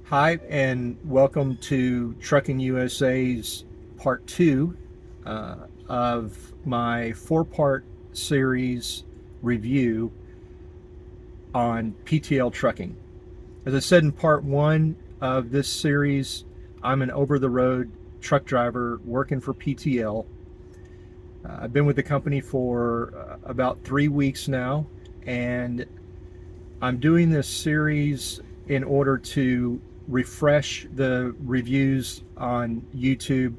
Hi, and welcome to Trucking USA's part two of my four-part series review on PTL trucking. As I said in part one of this series, I'm an over-the-road truck driver working for PTL. I've been with the company for about 3 weeks now, and I'm doing this series in order to refresh the reviews on YouTube.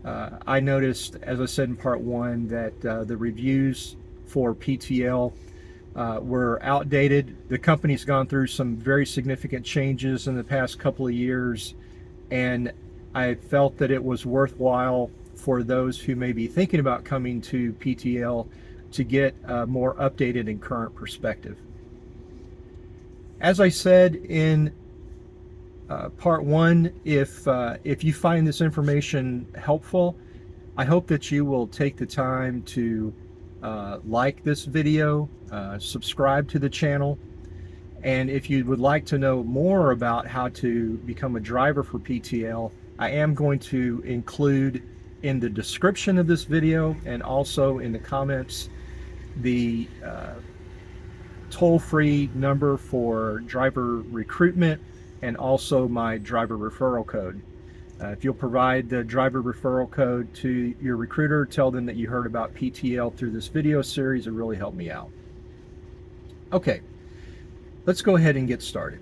I noticed, as I said in part one, that the reviews for PTL were outdated. The company's gone through some very significant changes in the past couple of years, and I felt that it was worthwhile for those who may be thinking about coming to PTL to get a more updated and current perspective. As I said in part one, if you find this information helpful, I hope that you will take the time to like this video, subscribe to the channel, and if you would like to know more about how to become a driver for PTL, I am going to include in the description of this video and also in the comments the toll-free number for driver recruitment and also my driver referral code. If you'll provide the driver referral code to your recruiter, tell them that you heard about PTL through this video series. It really helped me out. Okay, let's go ahead and get started.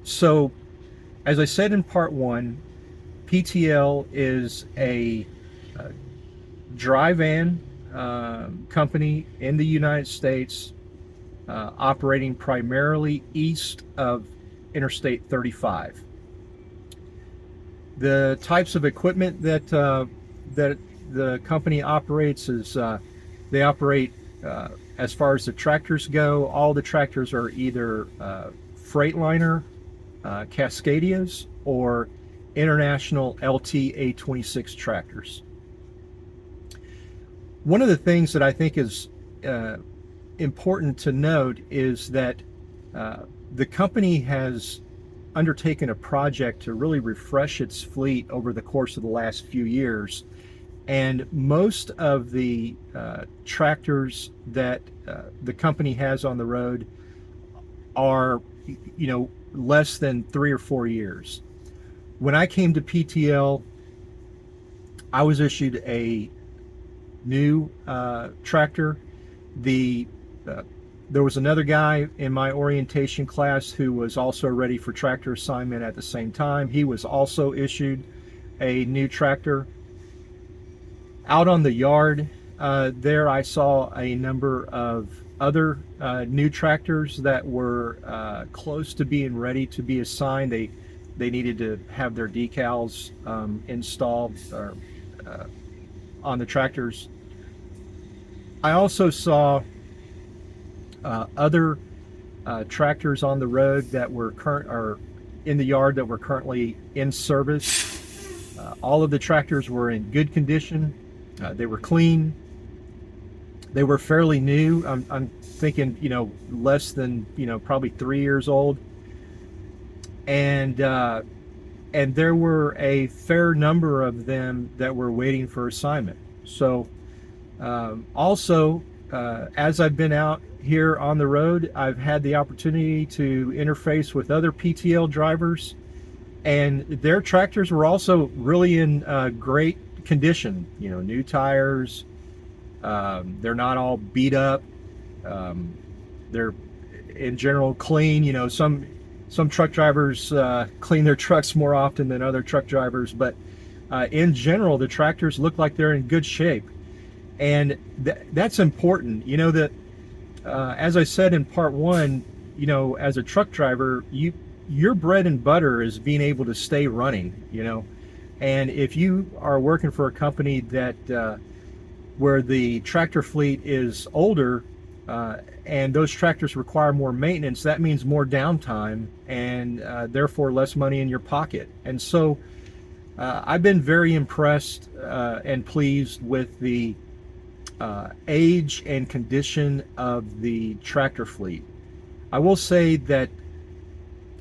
So, as I said in part one, PTL is a dry van company in the United States, operating primarily east of Interstate 35. The types of equipment that the company operates is they operate, as far as the tractors go, all the tractors are either Freightliner Cascadias or International LT A26 tractors. One of the things that I think is important to note is that the company has undertaken a project to really refresh its fleet over the course of the last few years, and most of the tractors that the company has on the road are, less than 3 or 4 years. When I came to PTL, I was issued a new tractor. There was another guy in my orientation class who was also ready for tractor assignment at the same time. He was also issued a new tractor. Out on the yard, there I saw a number of other new tractors that were close to being ready to be assigned. They needed to have their decals installed on the tractors. I also saw other tractors on the road that were in the yard that were currently in service. All of the tractors were in good condition. They were clean. They were fairly new. I'm thinking, less than, probably 3 years old. And there were a fair number of them that were waiting for assignment. So also, as I've been out here on the road, I've had the opportunity to interface with other PTL drivers, and their tractors were also really in great condition. New tires. They're not all beat up. They're in general clean. Some truck drivers clean their trucks more often than other truck drivers, but in general, the tractors look like they're in good shape. And that's important. That as I said in part one, as a truck driver, your bread and butter is being able to stay running. And if you are working for a company that where the tractor fleet is older, and those tractors require more maintenance, that means more downtime and therefore less money in your pocket. And so I've been very impressed and pleased with the age and condition of the tractor fleet. I will say that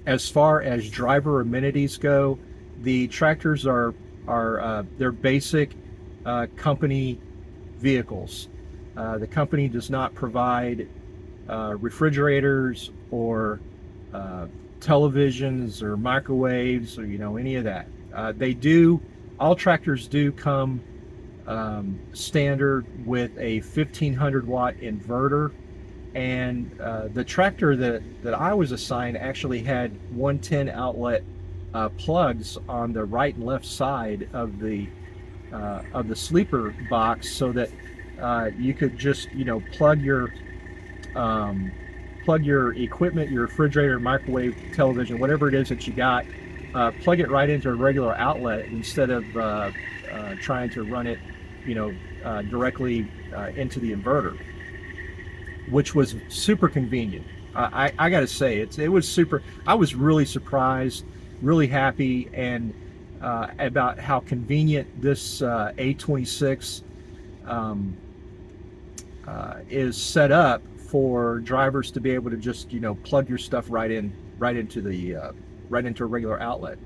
As far as driver amenities go, the tractors are they're basic company vehicles. The company does not provide refrigerators or uh, televisions or microwaves or any of that. They do. All tractors do come standard with a 1500-watt inverter, and the tractor that I was assigned actually had 110 outlet plugs on the right and left side of the sleeper box, so that you could just um, plug your equipment, your refrigerator, microwave, television, whatever it is that you got, plug it right into a regular outlet instead of trying to run it, directly into the inverter, which was super convenient. I got to say, it was super. I was really surprised, really happy, and about how convenient this A26 um, is set up for drivers to be able to just plug your stuff right into a regular outlet.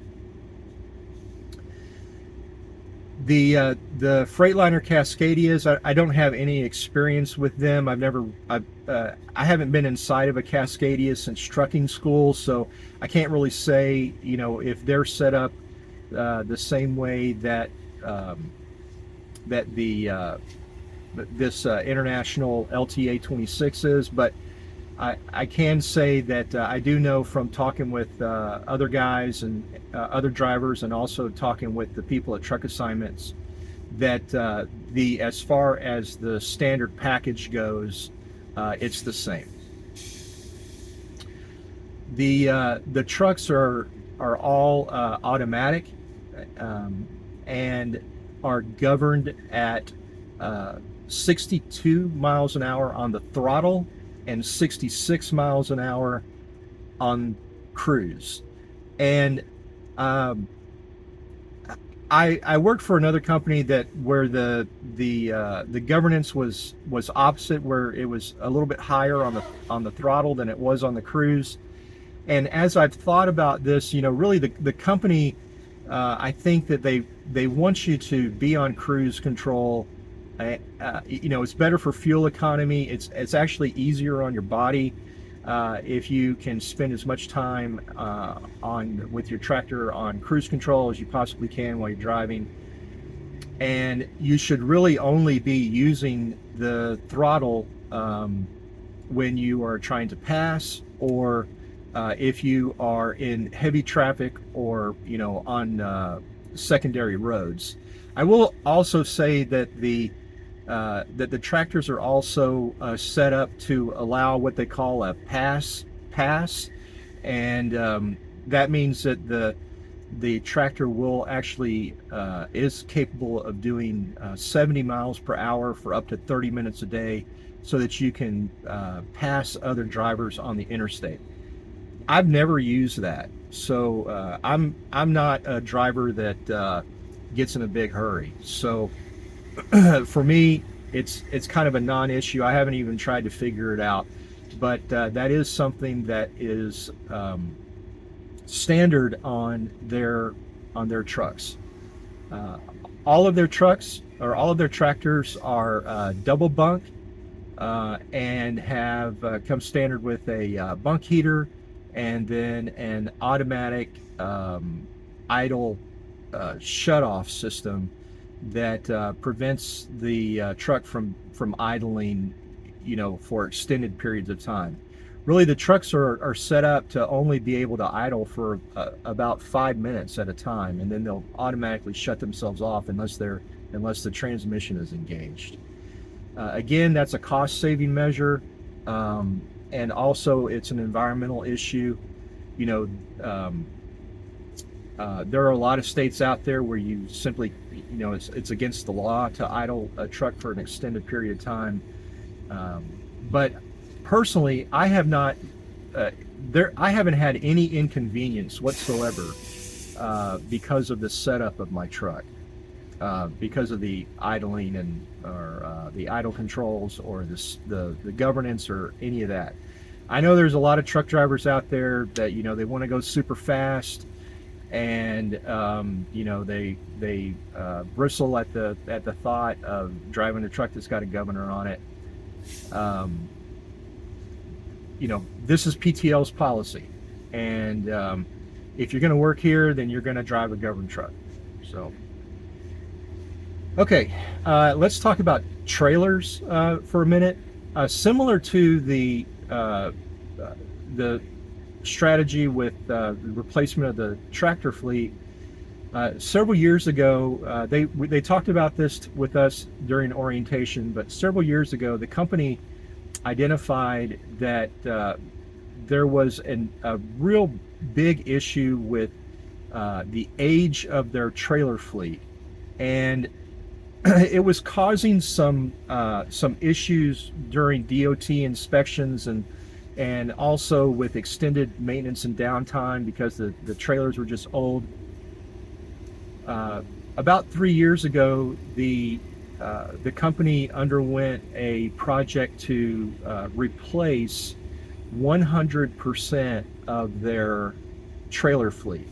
The Freightliner Cascadias, I don't have any experience with them. I haven't been inside of a Cascadia since trucking school, so I can't really say if they're set up the same way that that the this international LTA 26 is, but I can say that I do know from talking with other guys and other drivers, and also talking with the people at Truck Assignments, that as far as the standard package goes, it's the same. The trucks are all automatic, and are governed at 62 miles an hour on the throttle and 66 miles an hour on cruise. And I worked for another company where the governance was opposite, where it was a little bit higher on the throttle than it was on the cruise. And as I've thought about this, really the company, I think that they want you to be on cruise control. It's better for fuel economy. It's actually easier on your body if you can spend as much time with your tractor on cruise control as you possibly can while you're driving. And you should really only be using the throttle when you are trying to pass, or if you are in heavy traffic, or on secondary roads. I will also say that the tractors are also set up to allow what they call a pass, and that means that the tractor will actually is capable of doing 70 miles per hour for up to 30 minutes a day, so that you can pass other drivers on the interstate. I've never used that, so I'm not a driver that gets in a big hurry. So for me, it's kind of a non-issue. I haven't even tried to figure it out, but that is something that is standard on their trucks. All of their trucks, or all of their tractors, are double bunk, and have come standard with a bunk heater, and then an automatic idle shut-off system that prevents the truck from idling, for extended periods of time. Really, the trucks are set up to only be able to idle for about 5 minutes at a time, and then they'll automatically shut themselves off unless the transmission is engaged. Again, that's a cost-saving measure, and also it's an environmental issue. There are a lot of states out there where you simply, it's against the law to idle a truck for an extended period of time. But personally, I haven't had any inconvenience whatsoever because of the setup of my truck, because of the idling or the idle controls, or the governance, or any of that. I know there's a lot of truck drivers out there that, you know, they want to go super fast, and you know, they bristle at the thought of driving a truck that's got a governor on it. Um, you know, this is PTL's policy, and if you're going to work here, then you're going to drive a governed truck. So, okay, let's talk about trailers for a minute. Similar to the strategy with the replacement of the tractor fleet, several years ago, they talked about this with us during orientation, but several years ago, the company identified that there was a real big issue with the age of their trailer fleet, and it was causing some issues during DOT inspections, and also with extended maintenance and downtime because the trailers were just old. About 3 years ago, the company underwent a project to replace 100% of their trailer fleet,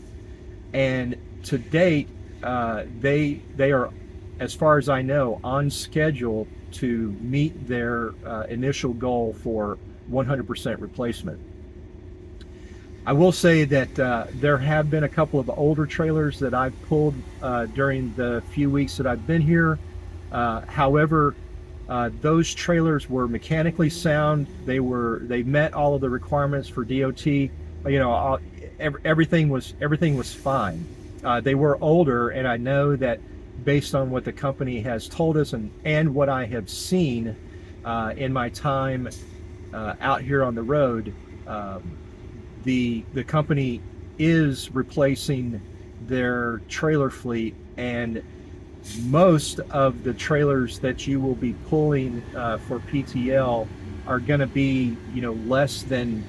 and to date, they are, as far as I know, on schedule to meet their initial goal for 100% replacement. I will say that there have been a couple of older trailers that I've pulled during the few weeks that I've been here. However, those trailers were mechanically sound. They met all of the requirements for DOT. You know, everything was fine. They were older, and I know that based on what the company has told us and what I have seen in my time out here on the road, the company is replacing their trailer fleet, and most of the trailers that you will be pulling for PTL are going to be, you know, less than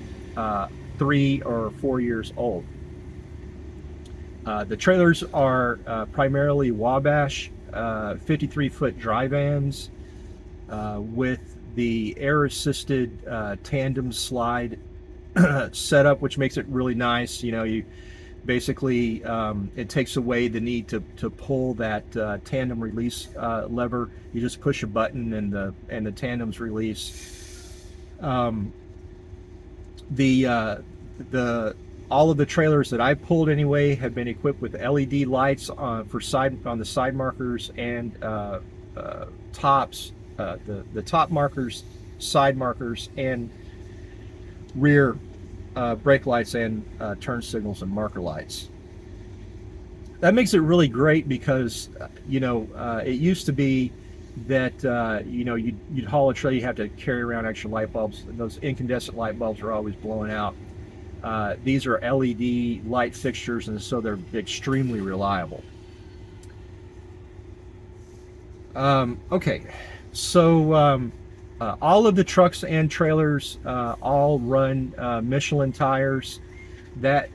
3 or 4 years old. The trailers are primarily Wabash 53-foot dry vans with the air-assisted tandem slide setup, which makes it really nice. You know, you basically it takes away the need to pull that tandem release lever. You just push a button and the tandems release. The all of the trailers that I pulled anyway have been equipped with LED lights on the side markers and tops, the top markers, side markers, and rear brake lights and turn signals and marker lights. That makes it really great because you know, it used to be that you know, you'd haul a trailer, you have to carry around extra light bulbs. Those incandescent light bulbs are always blowing out. These are LED light fixtures, and so they're extremely reliable. Okay, so all of the trucks and trailers all run Michelin tires. That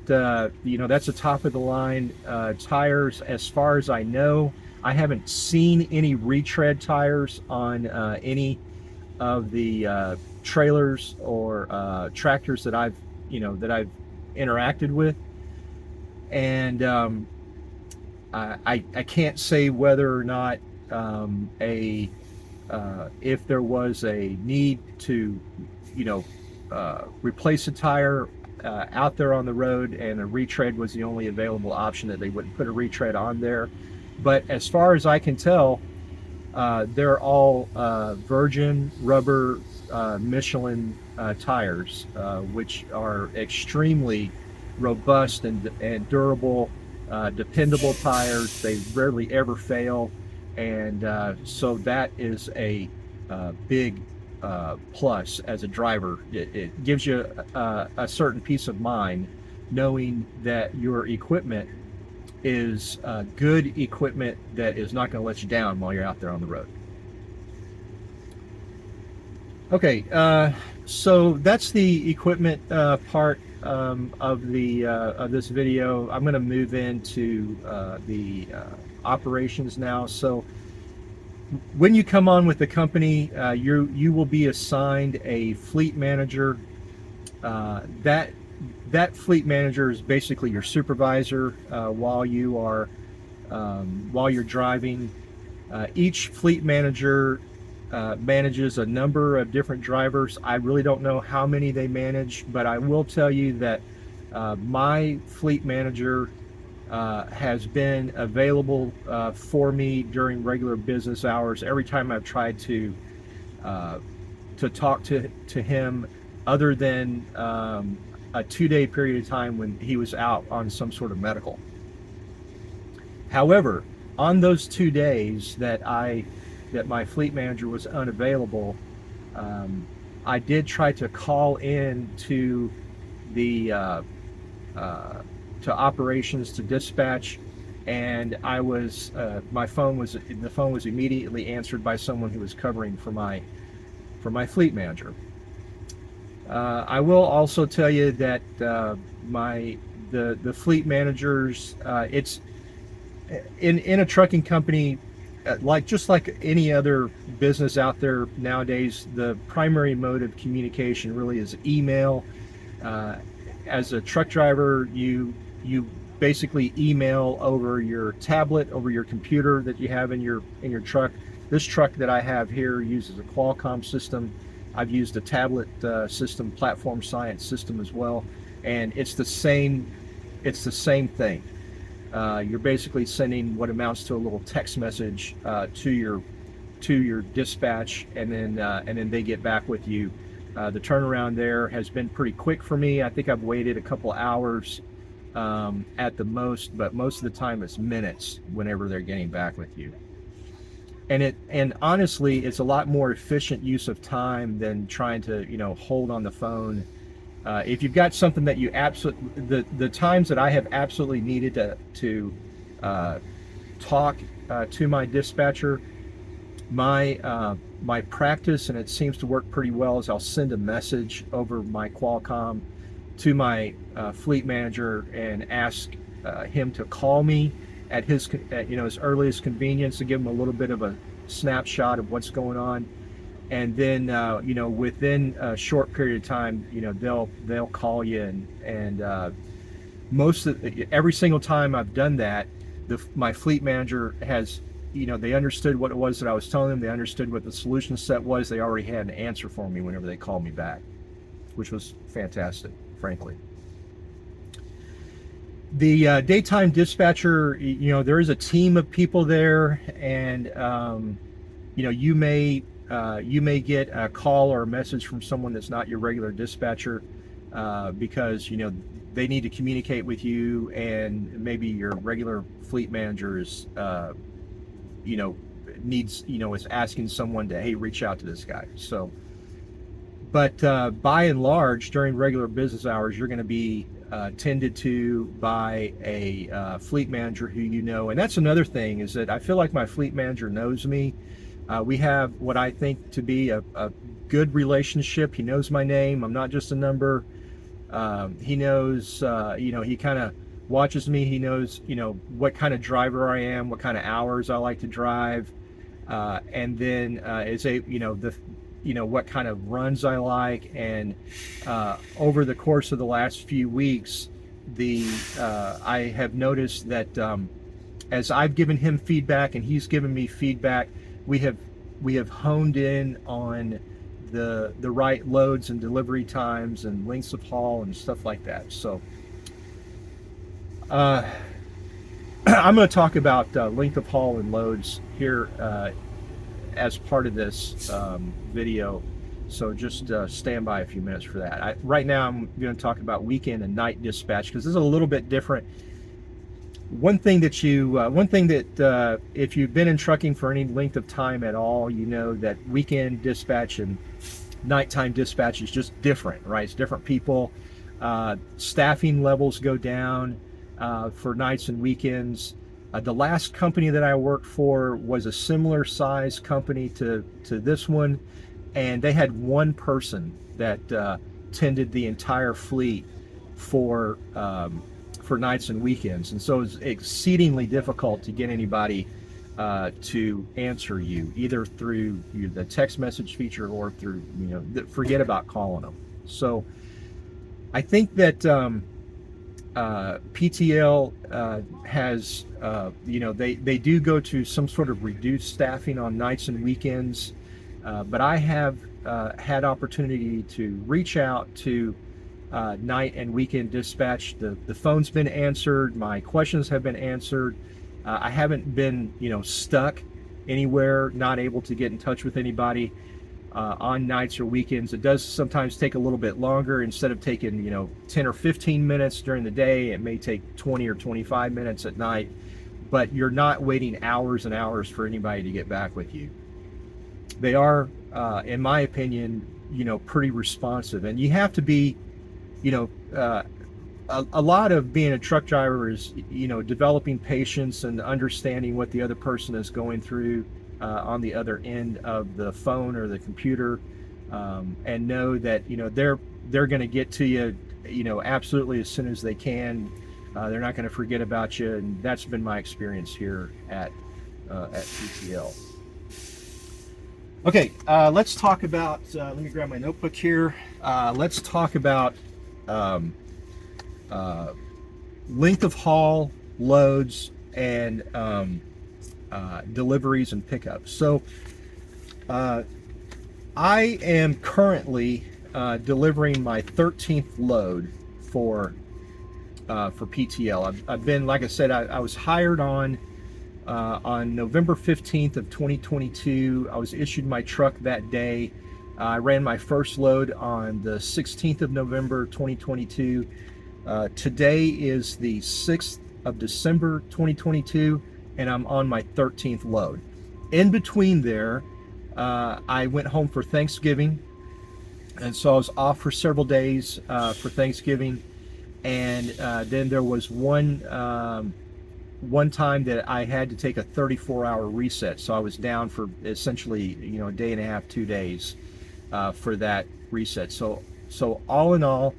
you know, that's the top of the line tires. As far as I know, I haven't seen any retread tires on any of the trailers or tractors that I've interacted with, and I can't say whether or not if there was a need to, you know, replace a tire out there on the road and a retread was the only available option, that they wouldn't put a retread on there. But as far as I can tell, they're all virgin rubber Michelin tires, which are extremely robust and durable, dependable tires. They rarely ever fail, and so that is a big plus as a driver. It gives you a certain peace of mind knowing that your equipment is good equipment that is not going to let you down while you're out there on the road. Okay, so that's the equipment part of this video. I'm going to move into the operations now. So when you come on with the company, you will be assigned a fleet manager. that fleet manager is basically your supervisor while you're driving. Each fleet manager manages a number of different drivers. I really don't know how many they manage, but I will tell you that my fleet manager has been available for me during regular business hours every time I've tried to talk to him, other than a 2-day period of time when he was out on some sort of medical. However, on those 2 days that my fleet manager was unavailable, I did try to call in to the to operations, to dispatch, and the phone was immediately answered by someone who was covering for my fleet manager. I will also tell you that the fleet managers, it's in a trucking company, just like any other business out there nowadays, the primary mode of communication really is email. As a truck driver, you basically email over your tablet, over your computer that you have in your truck. This truck that I have here uses a Qualcomm system. I've used a tablet system, platform science system as well, and it's the same thing. You're basically sending what amounts to a little text message to your dispatch, and then they get back with you. The turnaround there has been pretty quick for me. I think I've waited a couple hours at the most, but most of the time it's minutes whenever they're getting back with you. And honestly, it's a lot more efficient use of time than trying to hold on the phone. If you've got something that you the times that I have absolutely needed to talk to my dispatcher, my practice, and it seems to work pretty well, is I'll send a message over my Qualcomm to my fleet manager and ask him to call me at his earliest convenience, to give him a little bit of a snapshot of what's going on. And then within a short period of time, they'll call you, and every single time I've done that, my fleet manager has, they understood what it was that I was telling them. They understood what the solution set was. They already had an answer for me whenever they called me back, which was fantastic, frankly. The daytime dispatcher, there is a team of people there, and you may get a call or a message from someone that's not your regular dispatcher, because they need to communicate with you, and maybe your regular fleet manager is is asking someone to, hey, reach out to this guy. So, but by and large, during regular business hours, you're going to be tended to by a fleet manager who and that's another thing, is that I feel like my fleet manager knows me. We have what I think to be a good relationship. He knows my name. I'm not just a number. He knows, he kind of watches me. He knows, what kind of driver I am, what kind of hours I like to drive, and then what kind of runs I like. And over the course of the last few weeks, I have noticed that as I've given him feedback and he's given me feedback, we have honed in on the right loads and delivery times and lengths of haul and stuff like that. So I'm going to talk about length of haul and loads here as part of this video. So just stand by a few minutes for that. Right now I'm going to talk about weekend and night dispatch, because this is a little bit different. One thing that if you've been in trucking for any length of time at all, that weekend dispatch and nighttime dispatch is just different, right? It's different people. Staffing levels go down for nights and weekends. The last company that I worked for was a similar size company to this one, and they had one person that tended the entire fleet for nights and weekends, and so it's exceedingly difficult to get anybody to answer you, either through the text message feature or through forget about calling them. So I think that PTL has, they do go to some sort of reduced staffing on nights and weekends, but I have had opportunity to reach out to night and weekend dispatch. The phone's been answered, my questions have been answered. I haven't been, stuck anywhere, not able to get in touch with anybody on nights or weekends. It does sometimes take a little bit longer. Instead of taking 10 or 15 minutes during the day, it may take 20 or 25 minutes at night, but you're not waiting hours and hours for anybody to get back with you. They are, in my opinion, pretty responsive. And you have to be, a lot of being a truck driver is, developing patience and understanding what the other person is going through on the other end of the phone or the computer, and know that they're going to get to you, absolutely as soon as they can. They're not going to forget about you, and that's been my experience here at PTL. Okay, let's talk about. Let me grab my notebook here. Let's talk about length of haul, loads, and deliveries and pickups. So I am currently delivering my 13th load for PTL. I've been, like I said, I was hired on November 15th of 2022. I was issued my truck that day. I ran my first load on the 16th of November 2022. Today is the 6th of December 2022, and I'm on my 13th load. In between there, I went home for Thanksgiving, and so I was off for several days for Thanksgiving. And then there was one time that I had to take a 34-hour reset, so I was down for essentially a day and a half, 2 days for that reset. So all in all,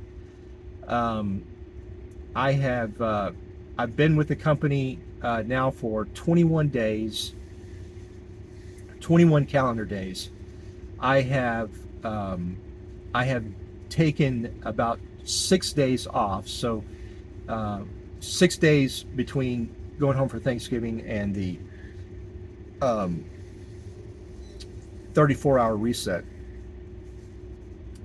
I've been with the company now for 21 days, 21 calendar days. I have taken about 6 days off, so 6 days between going home for Thanksgiving and the 34-hour reset.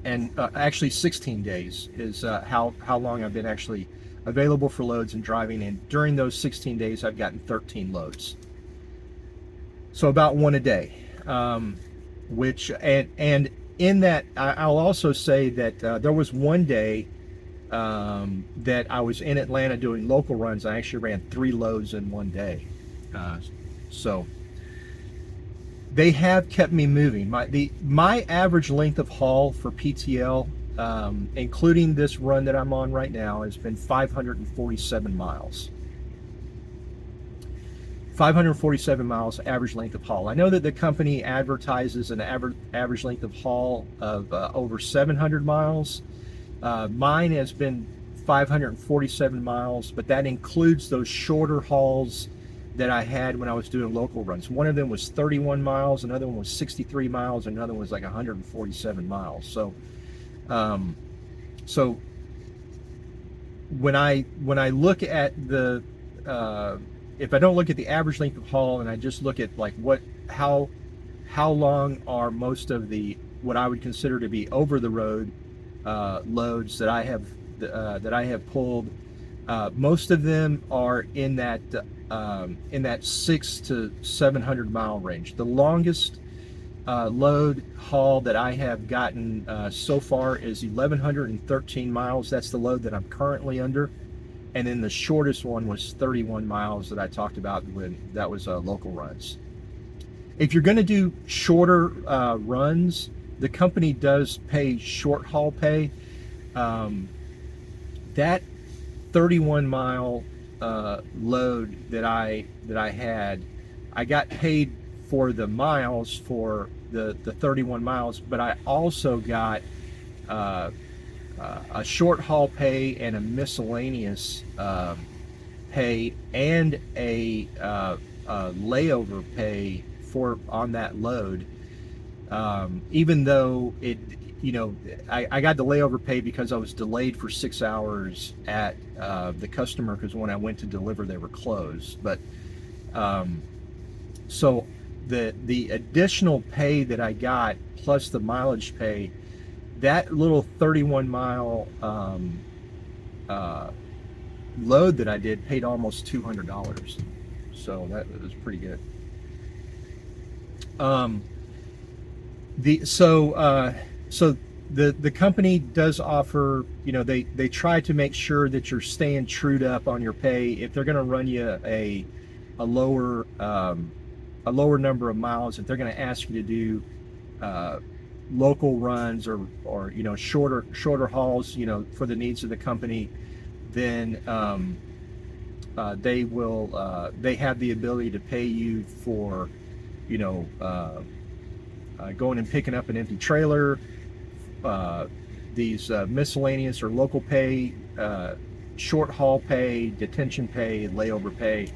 And actually 16 days is how long I've been actually available for loads and driving, and during those 16 days I've gotten 13 loads, so about one a day, which and in that I'll also say that there was one day that I was in Atlanta doing local runs. I actually ran 3 loads in one day, so they have kept me moving. My average length of haul for PTL, including this run that I'm on right now, has been 547 miles. 547 miles average length of haul. I know that the company advertises an average length of haul of over 700 miles. Mine has been 547 miles, but that includes those shorter hauls that I had when I was doing local runs. One of them was 31 miles, another one was 63 miles, and another one was like 147 miles. So when I look at the if I don't look at the average length of haul and I just look at like how long are most of the what I would consider to be over the road loads that I have pulled, most of them are in that 600 to 700 mile range. The longest load haul that I have gotten so far is 1,113 miles. That's the load that I'm currently under. And then the shortest one was 31 miles that I talked about when that was local runs. If you're going to do shorter runs, the company does pay short haul pay. That 31 mile load that I had, I got paid for the miles for the 31 miles, but I also got a short haul pay and a miscellaneous pay and a layover pay on that load. Even though you know, I got the layover pay because I was delayed for 6 hours at the customer, because when I went to deliver, they were closed. But so the additional pay that I got plus the mileage pay, that little 31 mile load that I did paid almost $200. So that was pretty good. So the company does offer, you know, they try to make sure that you're staying trued up on your pay. If they're going to run you a lower number of miles, if they're going to ask you to do local runs or you know, shorter hauls, you know, for the needs of the company, then they have the ability to pay you for, you know, going and picking up an empty trailer, these miscellaneous or local pay, short haul pay, detention pay, layover pay.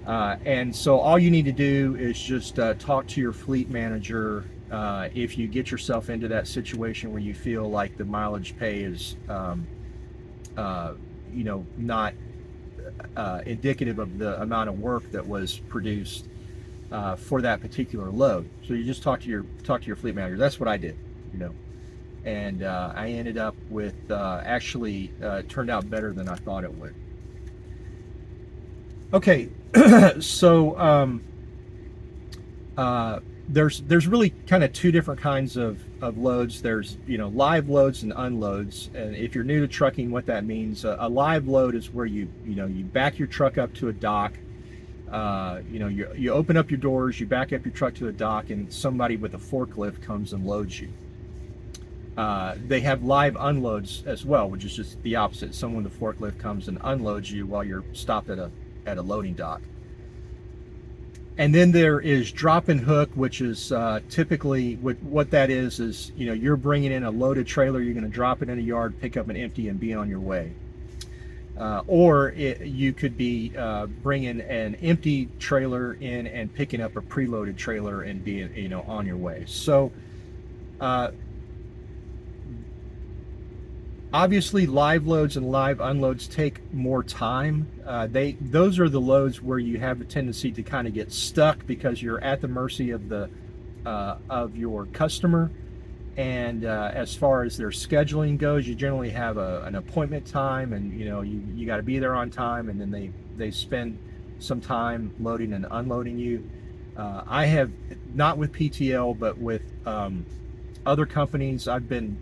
And so all you need to do is just talk to your fleet manager if you get yourself into that situation where you feel like the mileage pay is you know, not indicative of the amount of work that was produced for that particular load. So you just talk to your fleet manager. That's what I did, you know, and I ended up with actually turned out better than I thought it would. Okay, so there's really kind of two different kinds of loads. There's, you know, live loads and unloads. And if you're new to trucking, what that means, a live load is where you back your truck up to a dock. You know, you open up your doors, you back up your truck to a dock, and somebody with a forklift comes and loads you. They have live unloads as well, which is just the opposite. Someone with a forklift comes and unloads you while you're stopped at a loading dock. And then there is drop and hook, which is typically what that is, you know, you're bringing in a loaded trailer, you're going to drop it in a yard, pick up an empty, and be on your way. Or you could be bringing an empty trailer in and picking up a preloaded trailer and being, you know, on your way. So obviously, live loads and live unloads take more time. Those are the loads where you have a tendency to kind of get stuck because you're at the mercy of of your customer. And as far as their scheduling goes, you generally have an appointment time, and you know, you got to be there on time, and then they spend some time loading and unloading you. I have, not with PTL, but with other companies, I've been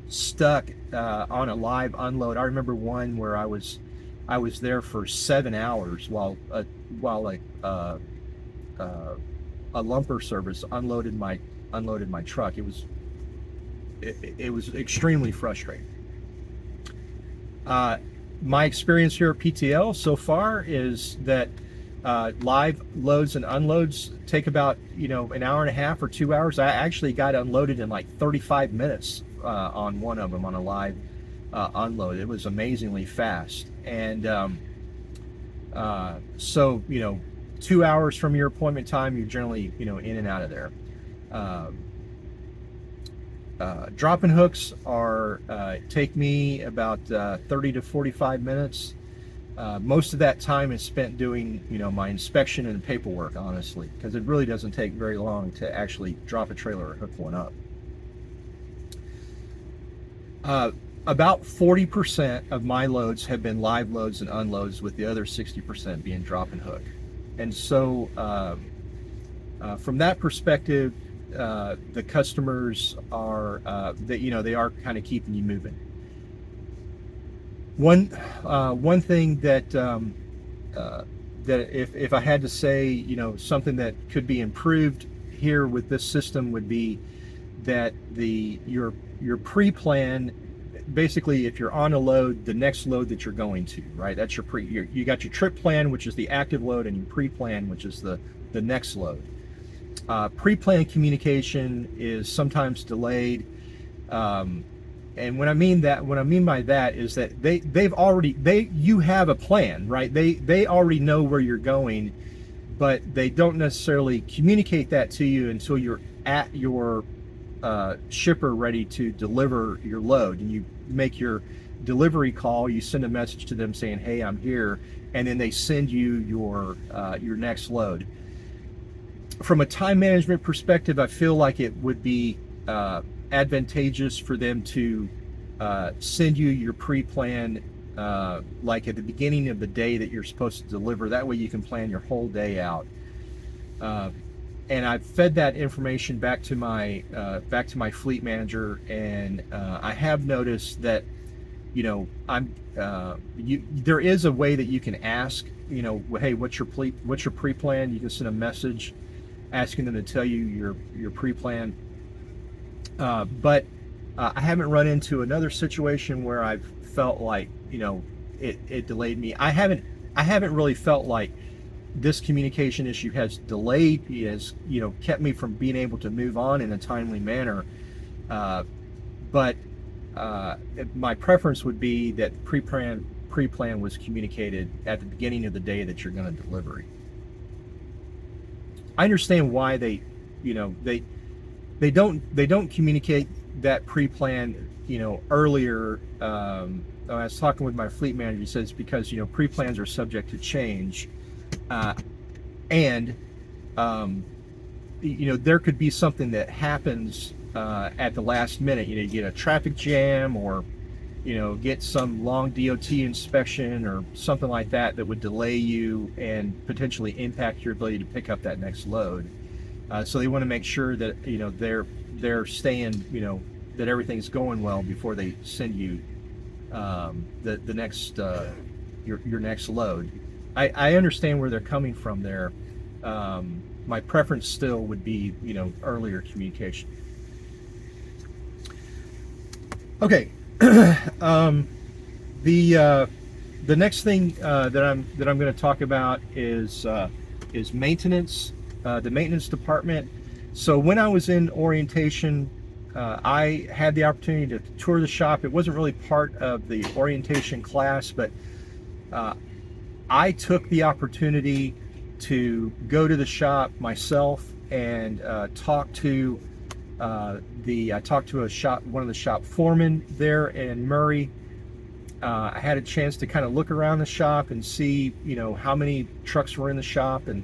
stuck on a live unload. I remember one where I was there for 7 hours while a lumper service unloaded my truck. It was extremely frustrating. My experience here at PTL so far is that live loads and unloads take about, you know, an hour and a half or 2 hours. I actually got unloaded in like 35 minutes on one of them, on a live unload. It was amazingly fast. And so, you know, 2 hours from your appointment time, you're generally, you know, in and out of there. Drop and hooks take me about 30 to 45 minutes. Most of that time is spent doing, you know, my inspection and paperwork, honestly, because it really doesn't take very long to actually drop a trailer or hook one up. About 40% of my loads have been live loads and unloads, with the other 60% being drop and hook. And so from that perspective, the customers are that, you know, they are kind of keeping you moving. One thing that that if I had to say, you know, something that could be improved here with this system would be that your pre-plan, basically, if you're on a load, the next load that you're going to, right? That's you got your trip plan, which is the active load, and your pre-plan, which is the next load. Pre-plan communication is sometimes delayed, and what I mean by that is that you have a plan, right? They already know where you're going, but they don't necessarily communicate that to you until you're at your shipper ready to deliver your load, and you make your delivery call. You send a message to them saying, "Hey, I'm here," and then they send you your next load. From a time management perspective, I feel like it would be advantageous for them to send you your pre-plan like at the beginning of the day that you're supposed to deliver. That way you can plan your whole day out. And I've fed that information back to my fleet manager, and I have noticed that, you know, there is a way that you can ask, you know, hey, what's your pre-plan? You can send a message asking them to tell you your pre-plan. But I haven't run into another situation where I've felt like, you know, it delayed me. I haven't really felt like this communication issue has delayed, has, you know, kept me from being able to move on in a timely manner. But my preference would be that pre-plan was communicated at the beginning of the day that you're going to deliver. I understand why they don't communicate that pre-plan, you know, earlier. I was talking with my fleet manager. He says because, you know, pre-plans are subject to change, and you know, there could be something that happens at the last minute. You know, you get a traffic jam, or, you know, get some long DOT inspection or something like that that would delay you and potentially impact your ability to pick up that next load. So they want to make sure that, you know, they're staying, you know, that everything's going well before they send you the next your next load. I understand where they're coming from there. My preference still would be, you know, earlier communication. Okay. The next thing that I'm going to talk about is maintenance, the maintenance department. So when I was in orientation, I had the opportunity to tour the shop. It wasn't really part of the orientation class, but I took the opportunity to go to the shop myself and talk to one of the shop foremen there in Murray. I had a chance to kind of look around the shop and see, you know, how many trucks were in the shop, and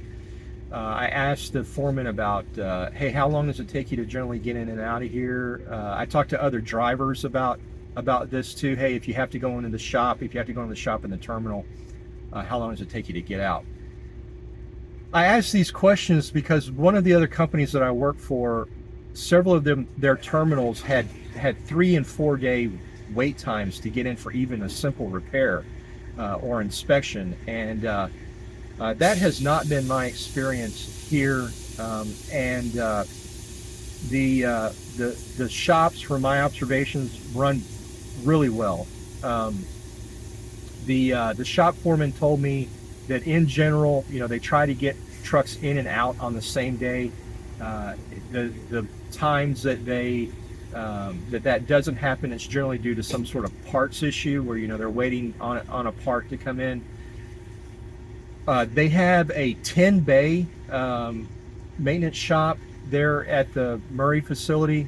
I asked the foreman about, hey, how long does it take you to generally get in and out of here? I talked to other drivers about this too. Hey, if you have to go into the shop, if you have to go in the shop in the terminal, how long does it take you to get out? I asked these questions because one of the other companies that I work for, several of them, their terminals had 3 and 4 day wait times to get in for even a simple repair or inspection, and that has not been my experience here. And the shops, from my observations, run really well. The shop foreman told me that in general, you know, they try to get trucks in and out on the same day. The times that that doesn't happen, it's generally due to some sort of parts issue where, you know, they're waiting on a part to come in. They have a 10-bay maintenance shop there at the Murray facility,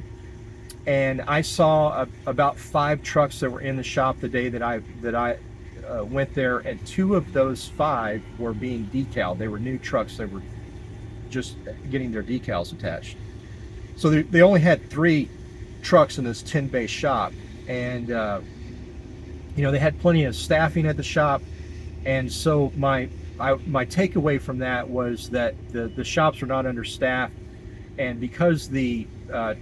and I saw about 5 trucks that were in the shop the day that I went there, and 2 of those 5 were being decaled. They were new trucks. They were just getting their decals attached. So they only had 3 trucks in this 10-bay shop, and you know, they had plenty of staffing at the shop. And so my takeaway from that was that the shops are not understaffed, and because the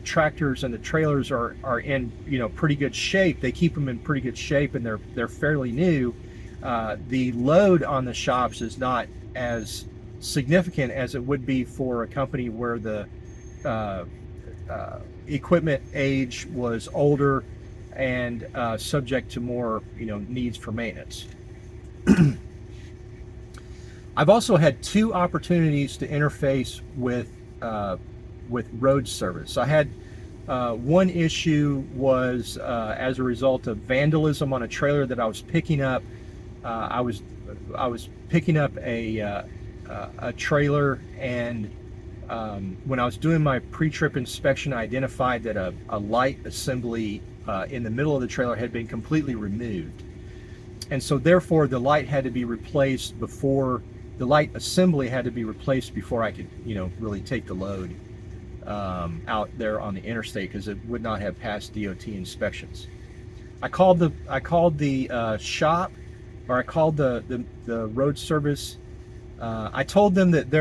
tractors and the trailers are in, you know, pretty good shape, they keep them in pretty good shape, and they're fairly new. The load on the shops is not as significant as it would be for a company where the equipment age was older and subject to more, you know, needs for maintenance. I've also had 2 opportunities to interface with road service. I had one issue was as a result of vandalism on a trailer that I was picking up. I was picking up a trailer, and when I was doing my pre-trip inspection, I identified that a light assembly in the middle of the trailer had been completely removed. And so therefore the light had to be replaced before, the light assembly had to be replaced before I could, really take the load out there on the interstate, because it would not have passed DOT inspections. I called the shop, or I called the road service. I told them that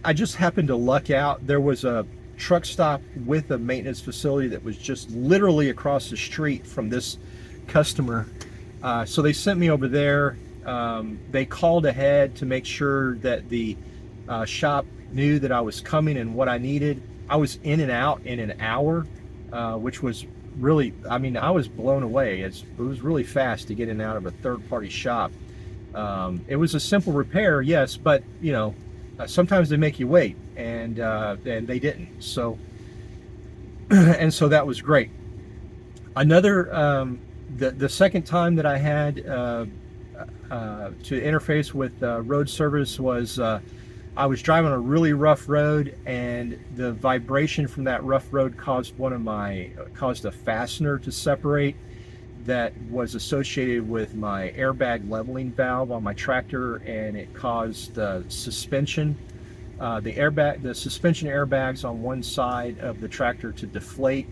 I just happened to luck out. There was a truck stop with a maintenance facility that was just literally across the street from this customer. So they sent me over there. They called ahead to make sure that the shop knew that I was coming and what I needed. I was in and out in an hour, which was really, I was blown away. It was really fast to get in and out of a third-party shop. It was a simple repair, yes, but sometimes they make you wait, and they didn't. So, and so that was great. Another, the second time that I had to interface with road service was I was driving on a really rough road, and the vibration from that rough road caused a fastener to separate that was associated with my airbag leveling valve on my tractor, and it caused suspension. The suspension airbags on one side of the tractor to deflate,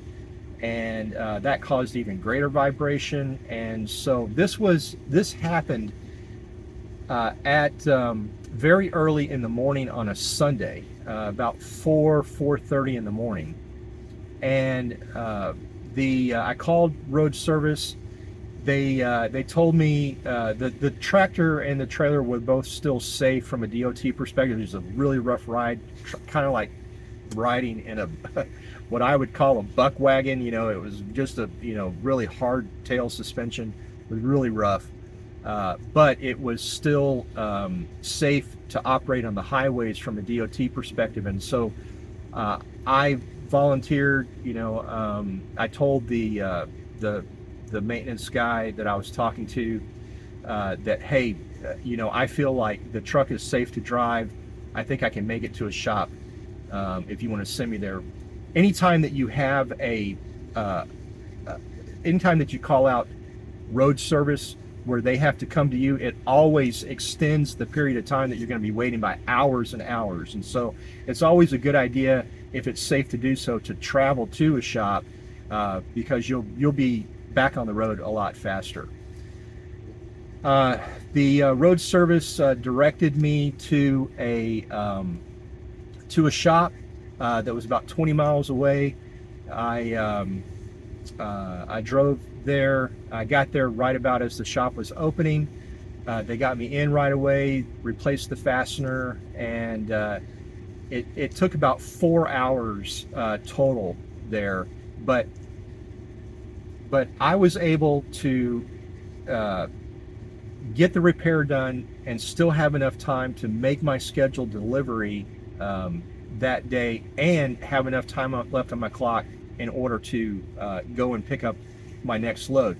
and that caused even greater vibration. And so this happened at very early in the morning on a Sunday, about 4:30 in the morning. And I called road service. They told me the tractor and the trailer were both still safe from a DOT perspective. It was a really rough ride, kind of like riding in a what I would call a buck wagon. It was just a really hard tail suspension. It was really rough, but it was still safe to operate on the highways from a DOT perspective. And so I volunteered. I told the maintenance guy that I was talking to that, hey, I feel like the truck is safe to drive. I think I can make it to a shop if you want to send me there. Anytime that you have anytime that you call out road service where they have to come to you, it always extends the period of time that you're going to be waiting by hours and hours. And so it's always a good idea, if it's safe to do so, to travel to a shop because you'll be back on the road a lot faster. The road service directed me to a shop that was about 20 miles away. I drove there. I got there right about as the shop was opening. They got me in right away, replaced the fastener, and it took about 4 hours total there. But I was able to get the repair done and still have enough time to make my scheduled delivery that day, and have enough time left on my clock in order to go and pick up my next load.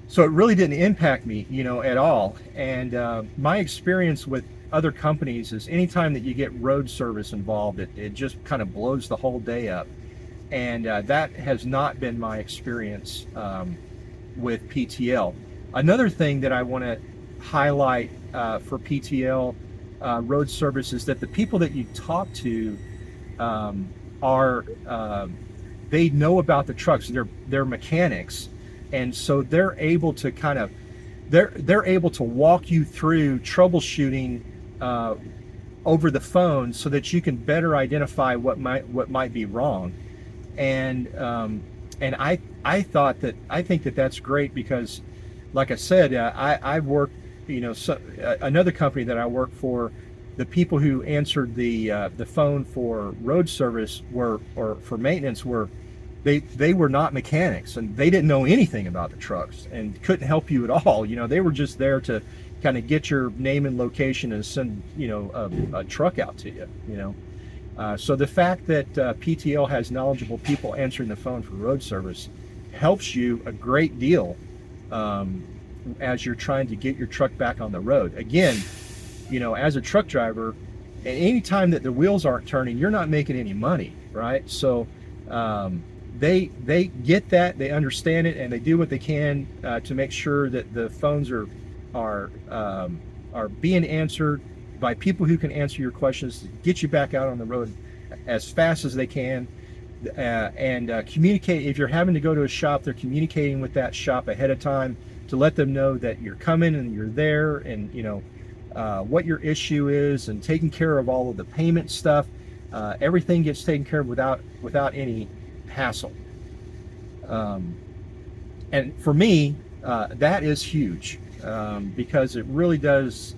So it really didn't impact me, at all. And my experience with other companies is anytime that you get road service involved, it just kind of blows the whole day up. And that has not been my experience with PTL. Another thing that I want to highlight for PTL road service is that the people that you talk to they know about the trucks. They're mechanics, and so they're able to they're able to walk you through troubleshooting over the phone, so that you can better identify what might be wrong. And I think that that's great, because, like I said, I've worked, another company that I work for, the people who answered the phone for road service or for maintenance they were not mechanics, and they didn't know anything about the trucks and couldn't help you at all. They were just there to kind of get your name and location and send a truck out to you. So the fact that PTL has knowledgeable people answering the phone for road service helps you a great deal as you're trying to get your truck back on the road. Again, as a truck driver, and any time that the wheels aren't turning, you're not making any money, right? So they get that, they understand it, and they do what they can to make sure that the phones are being answered by people who can answer your questions, to get you back out on the road as fast as they can. And communicate. If you're having to go to a shop, they're communicating with that shop ahead of time to let them know that you're coming and you're there, and what your issue is, and taking care of all of the payment stuff. Everything gets taken care of without any hassle. And for me, that is huge, because it really does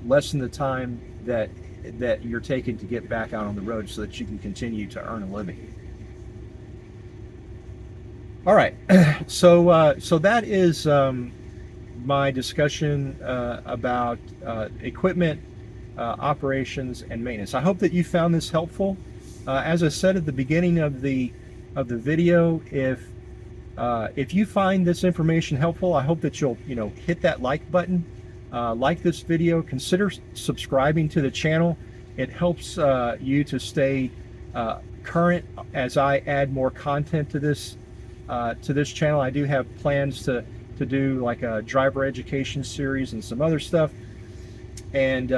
lessen the time that you're taking to get back out on the road, so that you can continue to earn a living. All right, so that is my discussion about equipment operations and maintenance. I hope that you found this helpful. As I said at the beginning of the video, if you find this information helpful, I hope that you'll hit that like button, like this video, consider subscribing to the channel. It helps you to stay current as I add more content to this channel. I do have plans to do like a driver education series and some other stuff, and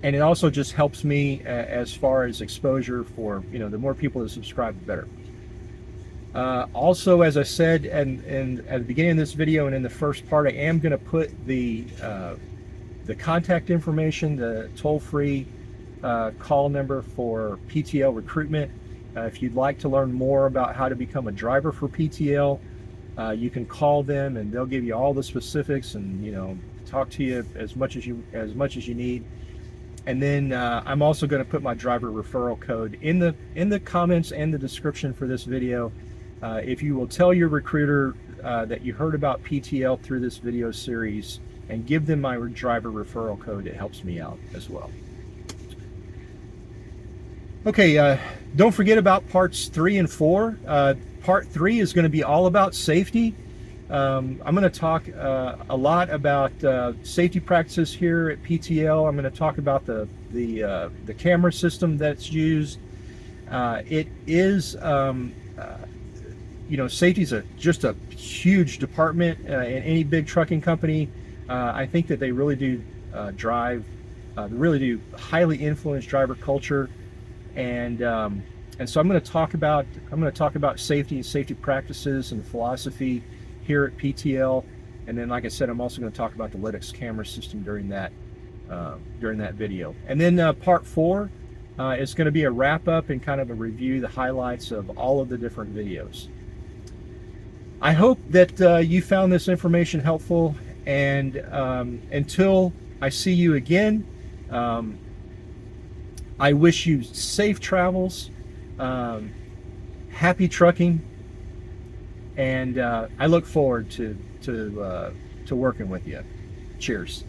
it also just helps me as far as exposure for the more people that subscribe, the better. Also, as I said, and at the beginning of this video and in the first part, I am going to put the contact information, the toll-free call number for PTL recruitment. If you'd like to learn more about how to become a driver for PTL, you can call them, and they'll give you all the specifics, and talk to you as much as you need. And then I'm also going to put my driver referral code in the comments and the description for this video. If you will tell your recruiter that you heard about PTL through this video series, and give them my driver referral code, it helps me out as well. Okay, don't forget about parts 3 and 4. Part 3 is going to be all about safety. I'm going to talk a lot about safety practices here at PTL. I'm going to talk about the camera system that's used. It is, safety is just a huge department in any big trucking company. I think that they really do highly influence driver culture. And so I'm going to talk about safety and safety practices and philosophy here at PTL. And then, like I said, I'm also going to talk about the Lytx camera system during that video. And then part 4 is going to be a wrap up and kind of a review, the highlights of all of the different videos. I hope that you found this information helpful. And until I see you again, I wish you safe travels, happy trucking, and I look forward to working with you. Cheers.